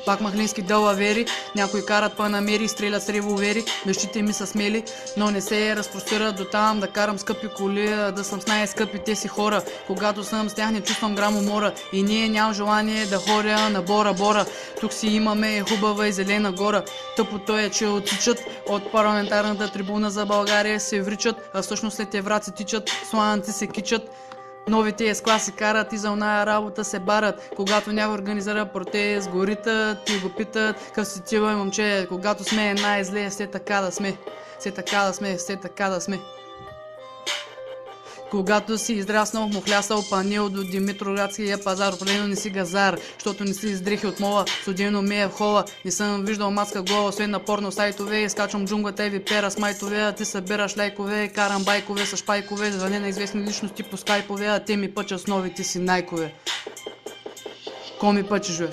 Пак махлински далавери, някои карат панамери, стрелят с револвери, мечтите ми са смели, но не се разпростират до там да карам скъпи коли, да съм с най-скъпите си хора. Когато съм с тях не чувствам грам умора и ние нямам желание да ходя на Бора. Тук си имаме хубава и зелена гора. Тъпото е, че отичат от парламентарната трибуна за България, се вричат, а всъщност след евраци тичат, сланци се кичат. Новите с-класи карат и за оная работа се барат. Когато някой организира протест, горитат и го питат: къв си ти, бе, момче? Когато сме най-зле, все така да сме. Все така да сме. Когато си израснал, мухлясал панил до Димитроградския пазар, определено не си газар, защото не си издрехи от мола, студено ми е в хола, не съм виждал маска гола, освен на порно сайтове, изкачвам джунглата и ви пера с майтове, а ти събираш лайкове, карам байкове с шпайкове, звъня на известни личности по скайпове, а те ми пъчат с новите си найкове. Ко ми пъчиш, бе?